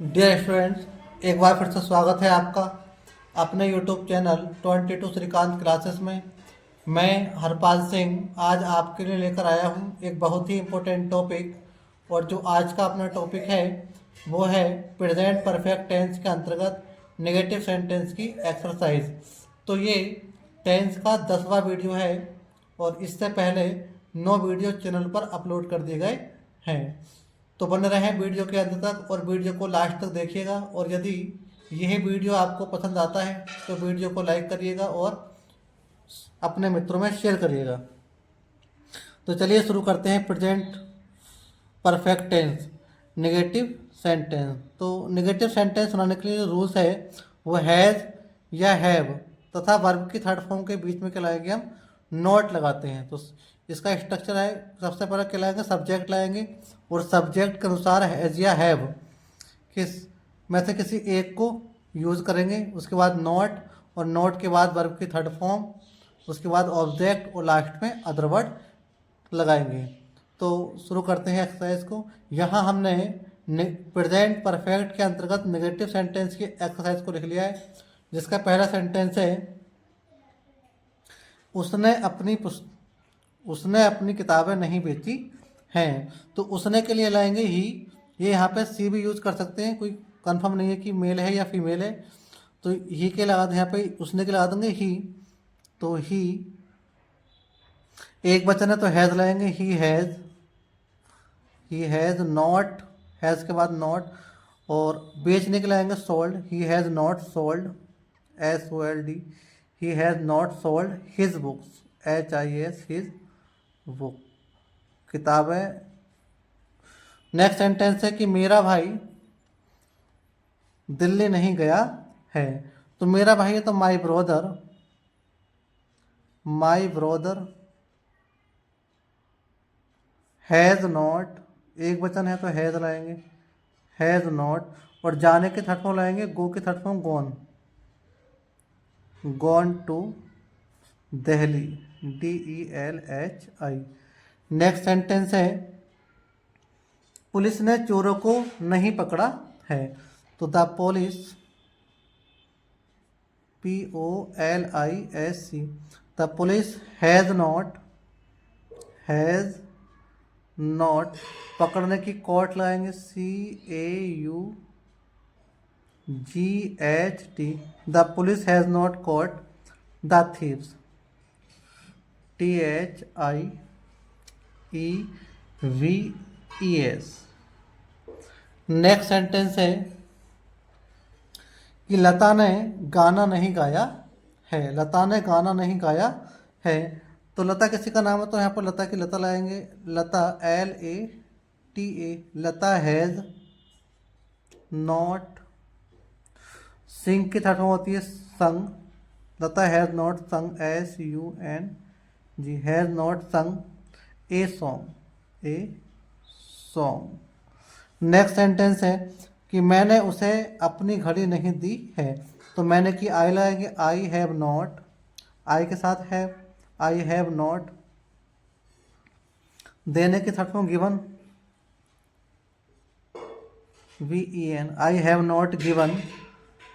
Dear students, एक बार फिर से स्वागत है आपका अपने यूट्यूब चैनल 22 श्रीकांत क्लासेस में। मैं हरपाल सिंह आज आपके लिए लेकर आया हूँ एक बहुत ही इम्पोर्टेंट टॉपिक। और जो आज का अपना टॉपिक है वो है प्रेजेंट परफेक्ट टेंस के अंतर्गत नेगेटिव सेंटेंस की एक्सरसाइज। तो ये टेंस का 10वां वीडियो है और इससे पहले 9 वीडियो चैनल पर अपलोड कर दिए गए हैं। तो बने रहें वीडियो के अंत तक और वीडियो को लास्ट तक देखिएगा। और यदि यह वीडियो आपको पसंद आता है तो वीडियो को लाइक करिएगा और अपने मित्रों में शेयर करिएगा। तो चलिए शुरू करते हैं present perfect tense negative sentence. तो नेगेटिव सेंटेंस बनाने के लिए जो रूल्स है वो हैज़ या हैव तथा वर्ब की थर्ड फॉर्म के बीच में क्या लाएंगे, हम नॉट लगाते हैं। तो इसका स्ट्रक्चर है, सबसे पहले क्या लाएंगे, सब्जेक्ट लाएंगे और सब्जेक्ट के अनुसार हैज़ या हैव किस में से किसी एक को यूज़ करेंगे। उसके बाद नॉट और नॉट के बाद वर्ब की थर्ड फॉर्म, उसके बाद ऑब्जेक्ट और लास्ट में अदर वर्ड लगाएंगे। तो शुरू करते हैं एक्सरसाइज को। यहाँ हमने प्रेजेंट परफेक्ट के अंतर्गत नेगेटिव सेंटेंस की एक्सरसाइज को लिख लिया है, जिसका पहला सेंटेंस है उसने अपनी किताबें नहीं बेची हैं। तो उसने के लिए लाएंगे ही। ये यहाँ पे सी भी यूज कर सकते हैं, कोई कंफर्म नहीं है कि मेल है या फीमेल है। तो ही के लगा दें, यहाँ पे उसने के लगा देंगे ही। तो ही एक वचन है तो हैज़ लाएंगे, ही हैज़ नॉट, हैज़ के बाद नॉट। और बेचने के लाएंगे sold, he has not sold, SOLD, he has not sold his books, HIS, his book, किताबें। नेक्स्ट सेंटेंस है कि मेरा भाई दिल्ली नहीं गया है। तो मेरा भाई है तो माई ब्रदर हैज़ नॉट, एक वचन है तो हैज़ लाएंगे, हैज़ नॉट। और जाने के थर्ड फॉर्म लाएंगे, गो के third form gone to Delhi, DELHI। Next sentence है पुलिस ने चोरों को नहीं पकड़ा है। तो the police, POLISC, the police has not, पकड़ने की कॉट लाएंगे, CAUGHT, the police has not caught the thieves, THIEVES। Next sentence है कि लता ने गाना नहीं गाया है। लता ने गाना नहीं गाया है। तो लता किसी का नाम है तो यहाँ पर लता की लता लाएंगे, Lata, LATA, Lata has not, sing की थर्ड फॉर्म होती है sung, Lata has not sung, SUNG, has not sung a song. Next sentence है कि मैंने उसे अपनी घड़ी नहीं दी है। तो मैंने की आई लाएंगे, आई हैव नॉट, आई के साथ है, आई हैव नॉट। देने की third form given, VEN, I have not given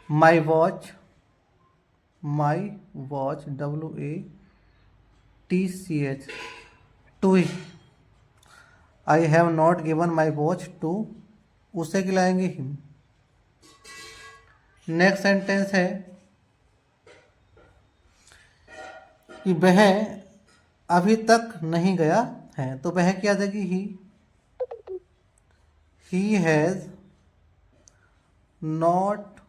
my watch, WATCH, to, I have not given my watch to, उसे खिलाएंगे हिम। नेक्स्ट सेंटेंस है कि वह अभी तक नहीं गया है। तो वह क्या देगी, ही हैज़ नॉट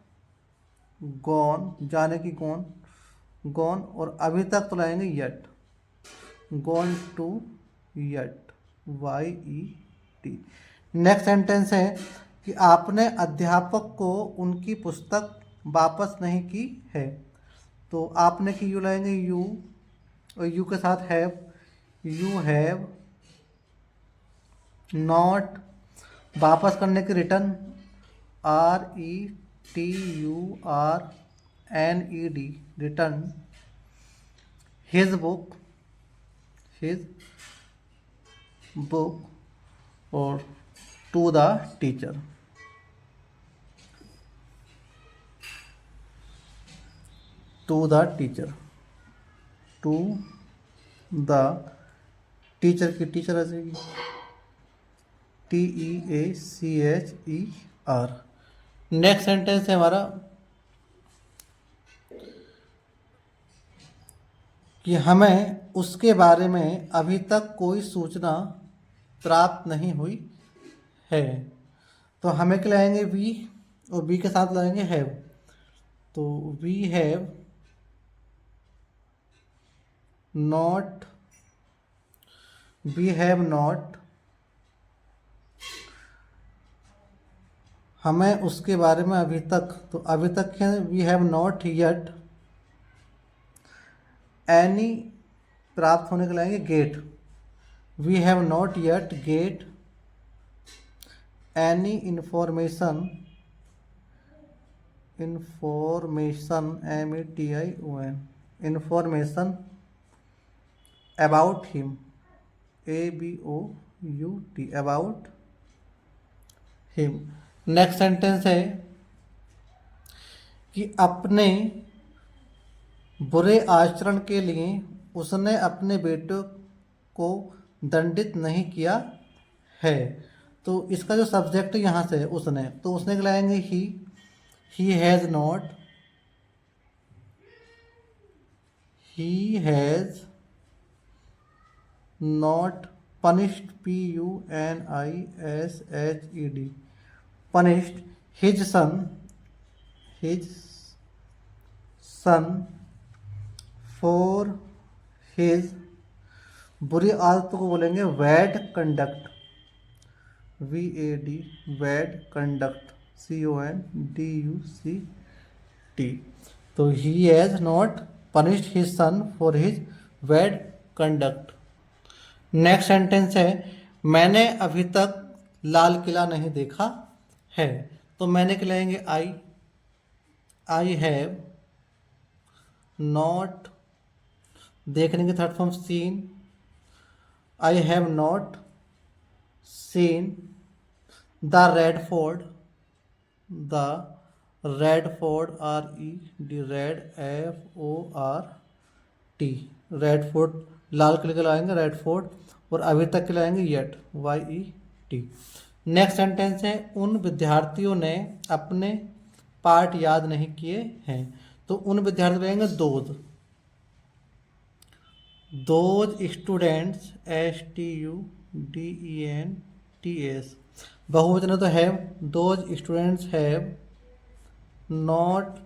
गॉन, जाने की गॉन। और अभी तक तो लाएंगे yet, gone to yet, YET। Next sentence है कि आपने अध्यापक को उनकी पुस्तक वापस नहीं की है। तो आपने की यू लाएंगे, यू, और यू के साथ हैव, यू हैव नॉट, वापस करने की return, RETURNED, return, his book और to the teacher. To the teacher, to the teacher की टीचर आ जाएगी, TEACHER। नेक्स्ट सेंटेंस है हमारा कि हमें उसके बारे में अभी तक कोई सूचना प्राप्त नहीं हुई है। तो हमें क्या लाएंगे वी, और वी के साथ लाएंगे हैव। तो we have not, we have not, हमें उसके बारे में अभी तक, तो अभी तक है we have not yet any, प्राप्त होने के लाएंगे get, we have not yet get any information, information METION, information about him, ABOUT, about him. Next sentence है कि अपने बुरे आचरण के लिए उसने अपने बेटे को दंडित नहीं किया है। तो इसका जो सब्जेक्ट यहाँ से उसने, तो उसने क्या लाएंगे he has not, he has not punished, PUNISHED, punished his son for his, बुरी आदतों को बोलेंगे bad conduct, VAD, bad conduct, CONDUCT। तो he has not punished his son for his bad conduct. Next sentence है मैंने अभी तक लाल किला नहीं देखा है। तो मैंने क्या लाएंगे आई हैव नॉट, देखने के third form seen, I have not seen the red fort, the red fort RED, red FORT, red fort, लाल किले के लाएंगे रेड फोर्ट, और अभी तक के लाएंगे येट, YET। नेक्स्ट सेंटेंस है उन विद्यार्थियों ने अपने पाठ याद नहीं किए हैं। तो उन विद्यार्थी लाएंगे दोज स्टूडेंट्स, STUDENTS। बहुवचन तो have, those students have not,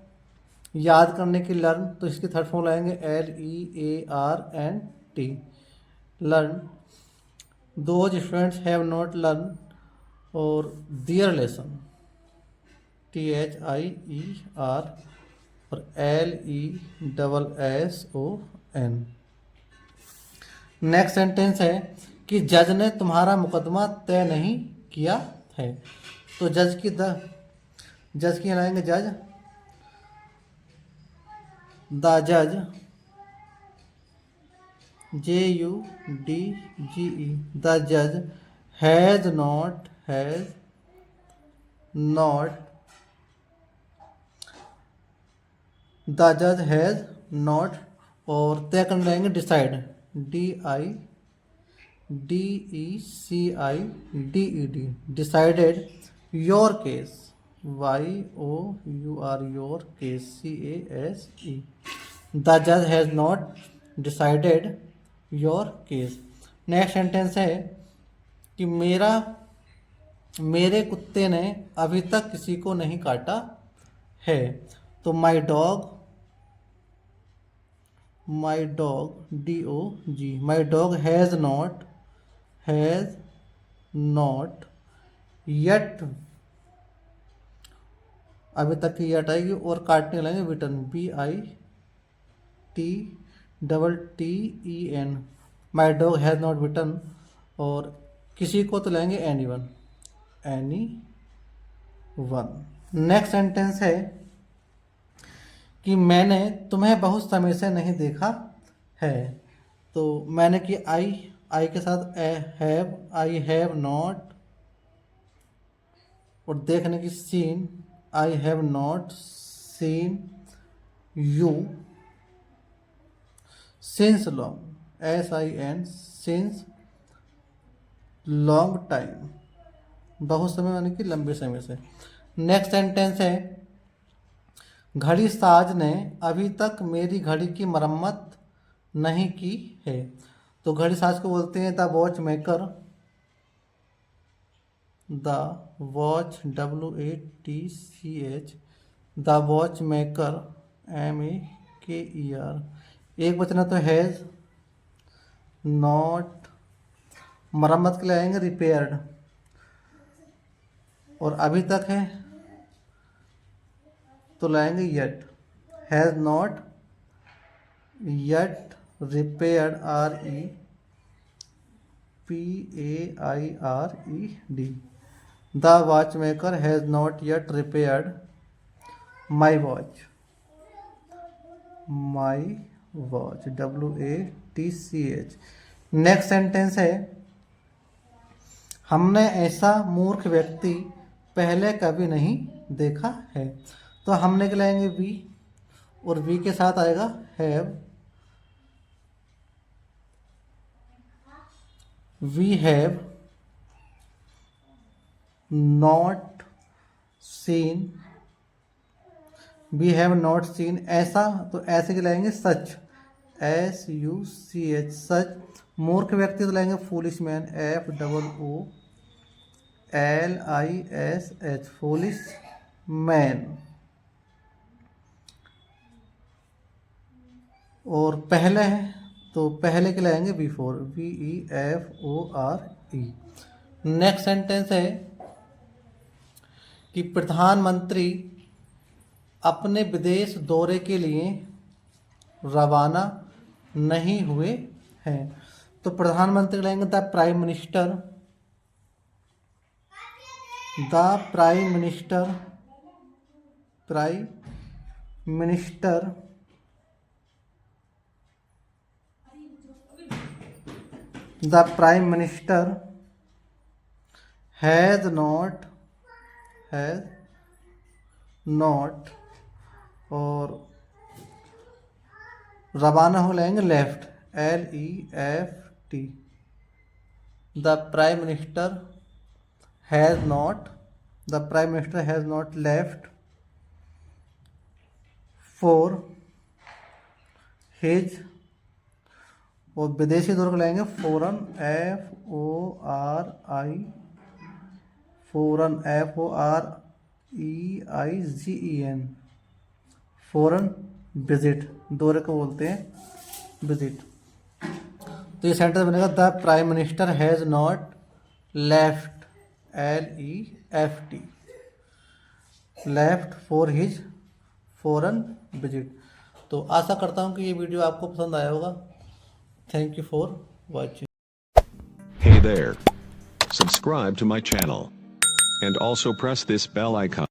याद करने की लर्न, तो इसकी थर्ड फॉर्म लाएंगे LEARNT, learn. Those students have not learn, और दियर लेसन, THIER, और LESSON। नेक्स्ट सेंटेंस है कि जज ने तुम्हारा मुकदमा तय नहीं किया है। तो जज की लाएंगे जज, द जज, JUDGE, द जज हैज़ नॉट, द जज हैज़ नॉट, और तय करने लाएंगे decide, DIDECIDED, decided your case, YOUR, your case, CASE, the जज has not decided your case. Next sentence है कि मेरे कुत्ते ने अभी तक किसी को नहीं काटा है। तो my dog, DOG, my dog has not yet, अभी तक की येट आएगी, और काटने लगेंगे bitten, BITTTEN, my dog has not bitten, और किसी को तो लेंगे एनीवन। नेक्स्ट सेंटेंस है कि मैंने तुम्हें बहुत समय से नहीं देखा है। तो मैंने कि आई के साथ आई हैव नॉट, और देखने की seen, I have not seen you, since long, SIN, since long time, बहुत समय यानी कि लंबे समय से। नेक्स्ट सेंटेंस है घड़ी साज ने अभी तक मेरी घड़ी की मरम्मत नहीं की है। तो घड़ी साज को बोलते हैं the watch maker, the watch WATCH, the watch maker MEKER। एक बचना तो हैज़ नॉट, मरम्मत के लिए आएंगे रिपेयर्ड, और अभी तक है तो लाएंगे yet, has not yet repaired REPAIRED। The watch maker has not yet repaired my watch, WATCH। Next sentence है हमने ऐसा मूर्ख व्यक्ति पहले कभी नहीं देखा है। तो हमने के लाएंगे वी, और वी के साथ आएगा have, we have not seen, we have not seen ऐसा, तो ऐसे के लाएंगे सच, SUCH, सच। मूर्ख व्यक्ति तो लाएंगे foolish man, FOOLISH, foolish man. और पहले है तो पहले के लाएंगे बिफोर, BEFORE। नेक्स्ट सेंटेंस है कि प्रधानमंत्री अपने विदेश दौरे के लिए रवाना नहीं हुए हैं। तो प्रधानमंत्री लाएंगे the prime minister, the prime minister, the prime minister has not, और रवाना हो लाएंगे left, LEFT। The prime minister has not left for his, और विदेशी दौरे को लाएंगे फॉरन, FOREIGEN, फॉरन विजिट, दौरे को बोलते हैं विजिट। तो ये सेंटेंस बनेगा the prime minister has not left, LEFT, left for his foreign visit. तो आशा करता हूँ कि ये वीडियो आपको पसंद आया होगा। Thank you for watching. Hey there. Subscribe to my channel. And also press this bell icon.